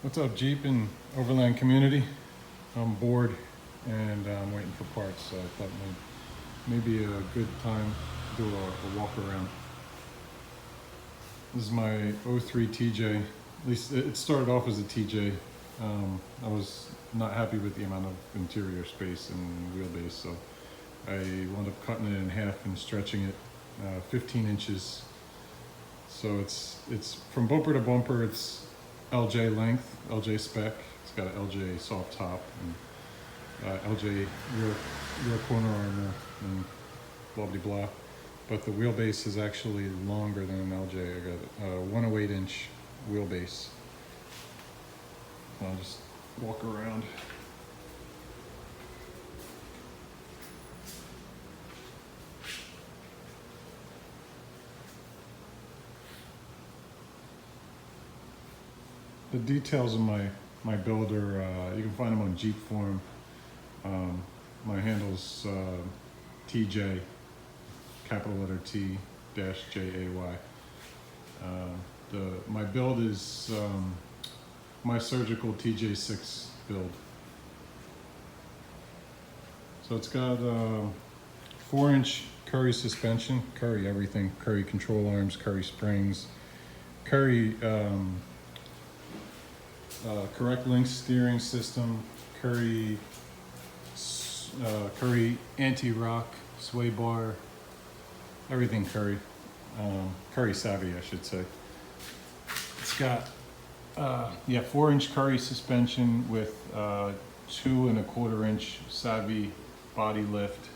What's up, Jeep and Overland community? I'm bored and I'm waiting for parts, so I thought maybe a good time to do a walk around. This is my 03 TJ. At least it started off as a TJ. I was not happy with the amount of interior space and wheelbase, so I wound up cutting it in half and stretching it 15 inches. So it's from bumper to bumper, it's LJ length, LJ spec. It's got an LJ soft top and LJ rear corner armor and blah blah blah. But the wheelbase is actually longer than an LJ. I got a 108 inch wheelbase. I'll just walk around. The details of my build are, you can find them on Jeep Forum. My handle's TJ, capital letter T dash JAY. My build is my surgical TJ-6 build. So it's got 4-inch Curry suspension, Curry everything, Curry control arms, Curry springs, Curry correct link steering system, Curry anti-rock sway bar, everything Curry, Curry savvy I should say. It's got 4-inch Curry suspension with 2 1/4 inch savvy body lift,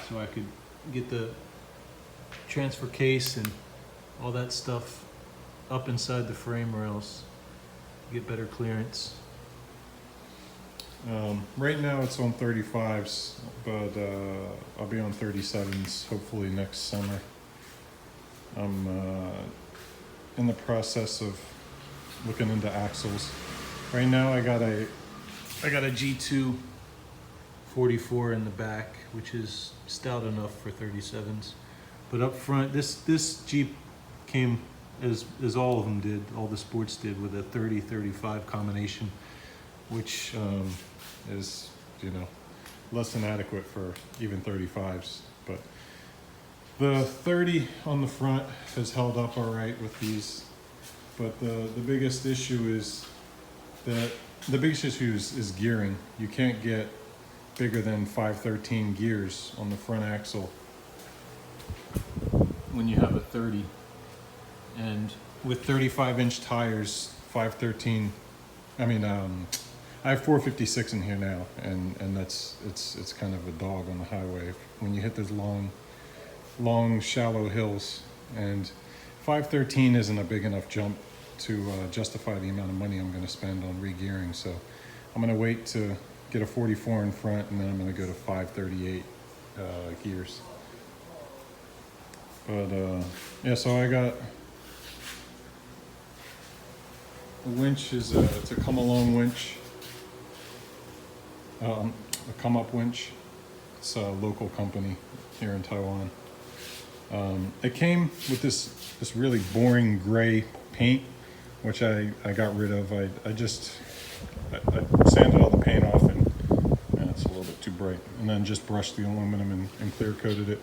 so I could get the transfer case and all that stuff up inside the frame rails, get better clearance. Right now it's on 35s, but I'll be on 37s hopefully next summer. I'm in the process of looking into axles. Right now I got a G2 44 in the back, which is stout enough for 37s. But up front, this Jeep came as all of them did, all the sports did, with a 30-35 combination, which is, less than adequate for even 35s. But the 30 on the front has held up all right with these. But the biggest issue is is gearing. You can't get bigger than 513 gears on the front axle when you have a 30. And with 35-inch tires, 513. I have 456 in here now, and it's kind of a dog on the highway when you hit those long shallow hills. And 513 isn't a big enough jump to justify the amount of money I'm going to spend on re-gearing. So I'm going to wait to get a 44 in front, and then I'm going to go to 538 gears. But so I got the winch is it's a come-along winch, a come-up winch. It's a local company here in Taiwan. It came with this really boring gray paint, which I got rid of. I sanded all the paint off, and it's a little bit too bright, and then just brushed the aluminum and clear coated it.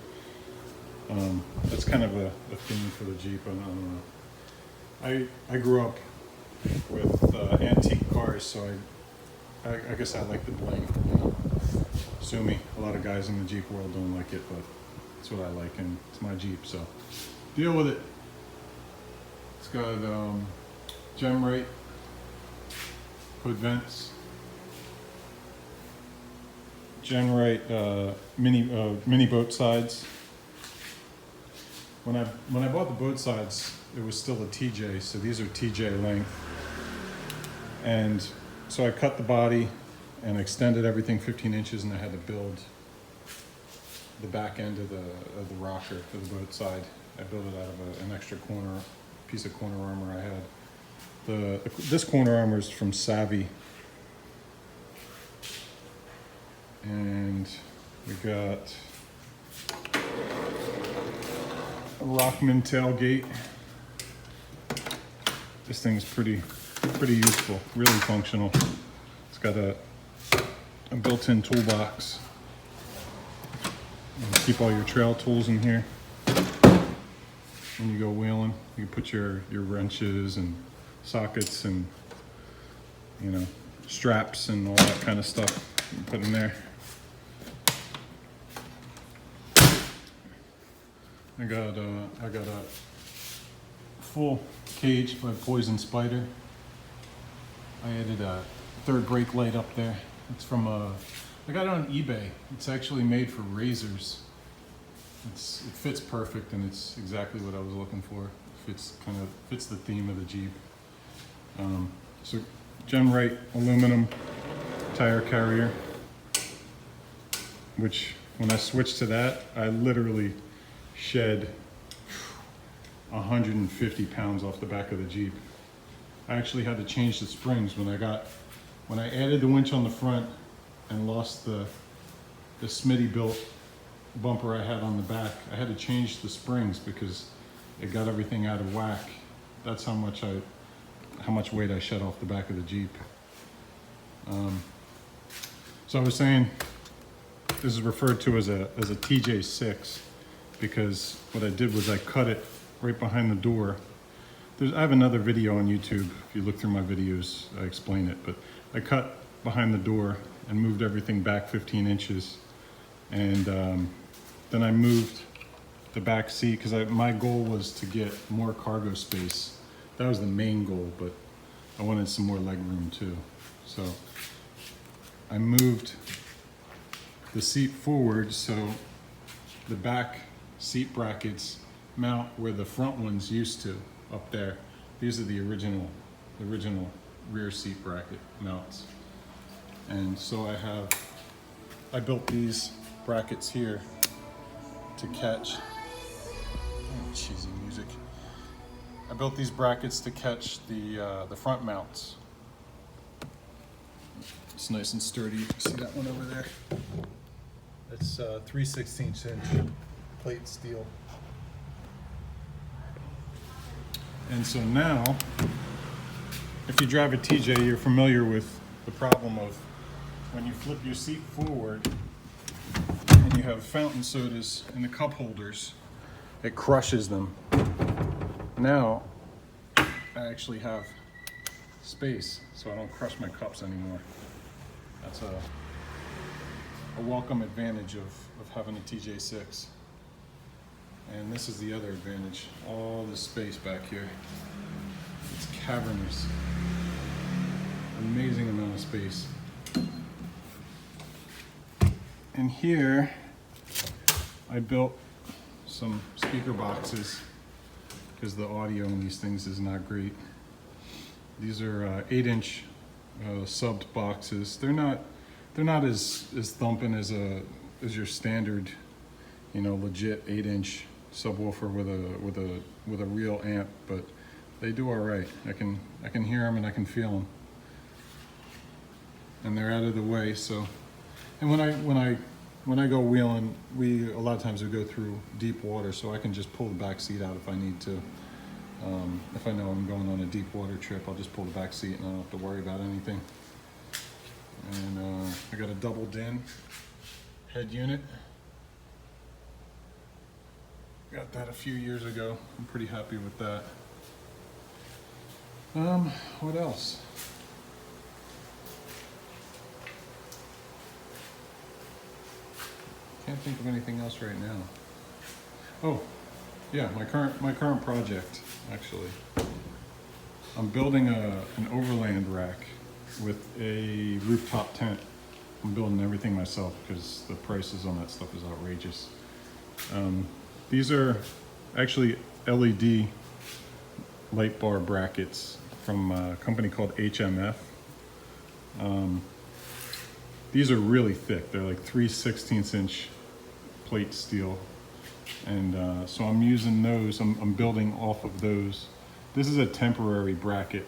That's kind of a theme for the Jeep. I grew up with antique cars, so I guess I like the bling. Sue me. A lot of guys in the Jeep world don't like it, but it's what I like, and it's my Jeep, so deal with it. It's got Gem-Rite hood vents, Gem-Rite mini boat sides. When I bought the boat sides, it was still a TJ, so these are TJ length. And so I cut the body and extended everything 15 inches, and I had to build the back end of the rocker for the boat side. I built it out of an extra piece of corner armor I had. This corner armor is from Savvy. And we got a Rockman tailgate. This thing's pretty pretty useful, really functional. It's got a built-in toolbox. You keep all your trail tools in here. When you go wheeling, you can put your wrenches and sockets and, you know, straps and all that kind of stuff you can put in there. I got a full cage by Poison Spider. I added a third brake light up there. It's from I got it on eBay. It's actually made for razors. It fits perfect, and it's exactly what I was looking for. Fits the theme of the Jeep. So Gen Right aluminum tire carrier, which when I switched to that, I literally shed 150 pounds off the back of the Jeep. I actually had to change the springs when I added the winch on the front and lost the Smitty built bumper I had on the back. I had to change the springs because it got everything out of whack. That's how much weight I shed off the back of the Jeep. So I was saying this is referred to as a TJ-6 because what I did was I cut it right behind the door. I have another video on YouTube. If you look through my videos, I explain it. But I cut behind the door and moved everything back 15 inches. And then I moved the back seat because my goal was to get more cargo space. That was the main goal, but I wanted some more leg room too. So I moved the seat forward so the back seat brackets mount where the front ones used to, up there. These are the original rear seat bracket mounts. And so I built these brackets here to catch, cheesy music. I built these brackets to catch the front mounts. It's nice and sturdy. You can see that one over there. It's 3/16 inch plate steel. And so now, if you drive a TJ, you're familiar with the problem of when you flip your seat forward and you have fountain sodas in the cup holders, it crushes them. Now, I actually have space, so I don't crush my cups anymore. That's a welcome advantage of having a TJ-6. And this is the other advantage, all the space back here. It's cavernous. Amazing amount of space. And here, I built some speaker boxes because the audio in these things is not great. These are 8-inch subbed boxes. They're not as thumping as your standard, legit 8-inch subwoofer with a real amp, but they do all right. I can hear them and I can feel them, and they're out of the way. So, and when I go wheeling, a lot of times we go through deep water, so I can just pull the back seat out if I need to. If I know I'm going on a deep water trip, I'll just pull the back seat and I don't have to worry about anything. And I got a double DIN head unit. Got that a few years ago. I'm pretty happy with that. What else? Can't think of anything else right now. Oh, yeah, my current project, actually. I'm building an overland rack with a rooftop tent. I'm building everything myself because the prices on that stuff is outrageous. These are actually LED light bar brackets from a company called HMF. These are really thick. They're like 3/16 inch plate steel. And so I'm using those. I'm building off of those. This is a temporary bracket.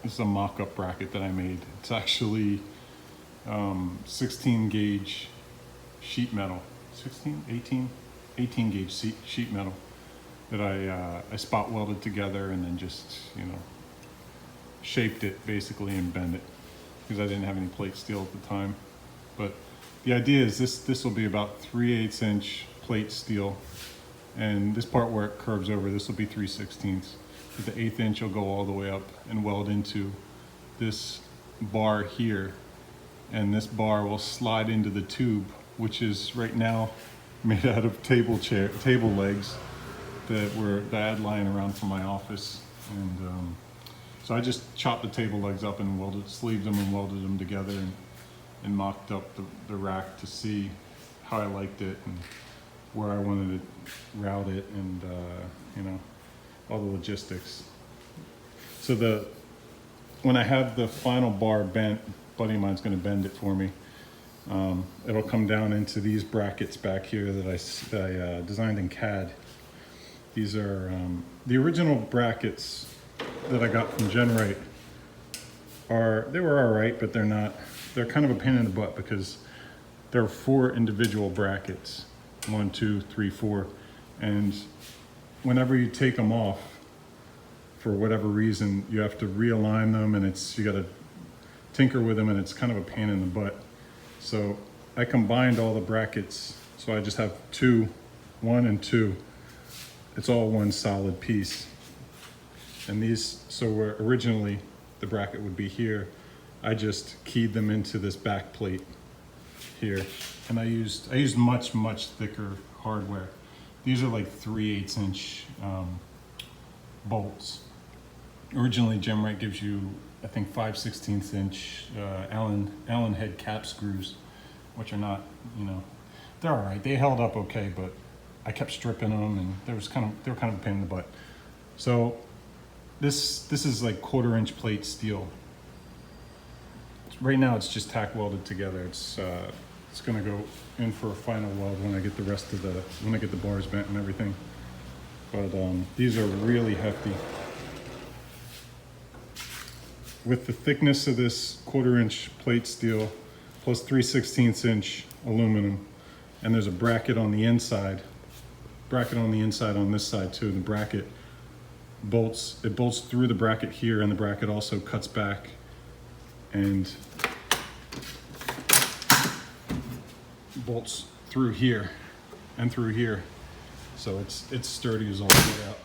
This is a mock-up bracket that I made. It's actually 16 gauge sheet metal. 18 gauge sheet metal that I spot welded together and then just, shaped it basically and bend it because I didn't have any plate steel at the time. But the idea is this will be about 3/8 inch plate steel, and this part where it curves over, this will be 3/16. But the 1/8 inch will go all the way up and weld into this bar here, and this bar will slide into the tube, which is right now made out of table legs that I had lying around from my office. And so I just chopped the table legs up and sleeved them and welded them together, and mocked up the rack to see how I liked it and where I wanted to route it, and you know, all the logistics. So when I have the final bar bent, a buddy of mine's going to bend it for me. It'll come down into these brackets back here that I designed in CAD. These are the original brackets that I got from GenRight. They were all right, but they're kind of a pain in the butt because there are 4 individual brackets, 1, 2, 3, 4, and whenever you take them off, for whatever reason, you have to realign them, and you got to tinker with them, and it's kind of a pain in the butt. So I combined all the brackets, so I just have 1 and 2. It's all one solid piece. And so where originally the bracket would be here, I just keyed them into this back plate here, and I used much thicker hardware. These are like 3/8 inch bolts. Originally, GenRight gives you, I think, 5/16 inch Allen head cap screws, which are not, you know, they're all right. They held up okay, but I kept stripping them, and they were kind of a pain in the butt. So this is like 1/4 inch plate steel. Right now, it's just tack welded together. It's going to go in for a final weld when I get when I get the bars bent and everything. But these are really hefty. With the thickness of this 1/4 inch plate steel plus 3/16 inch aluminum, and there's a bracket on the inside on this side too. The bracket bolts through the bracket here, and the bracket also cuts back and bolts through here and through here. So it's sturdy as all get out.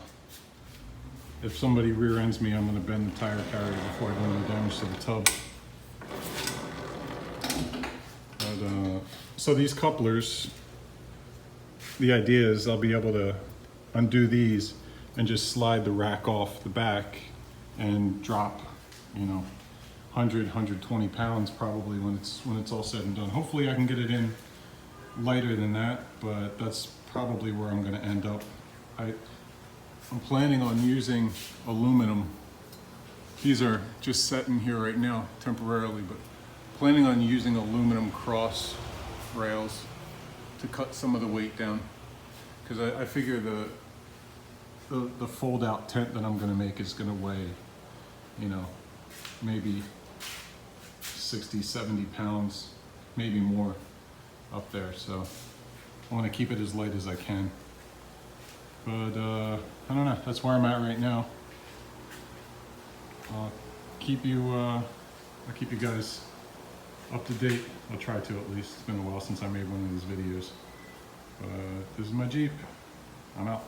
If somebody rear ends me, I'm going to bend the tire carrier before I do any damage to the tub. But, so these couplers, the idea is I'll be able to undo these and just slide the rack off the back and drop, you know, 120 pounds probably when it's all said and done. Hopefully I can get it in lighter than that, but that's probably where I'm going to end up. I'm planning on using aluminum. These are just set in here right now temporarily, but planning on using aluminum cross rails to cut some of the weight down, because I figure the fold out tent that I'm going to make is going to weigh, you know, maybe 60, 70 pounds, maybe more up there. So I want to keep it as light as I can. But I don't know, that's where I'm at right now. I'll keep you guys up to date. I'll try to, at least. It's been a while since I made one of these videos. But this is my Jeep. I'm out.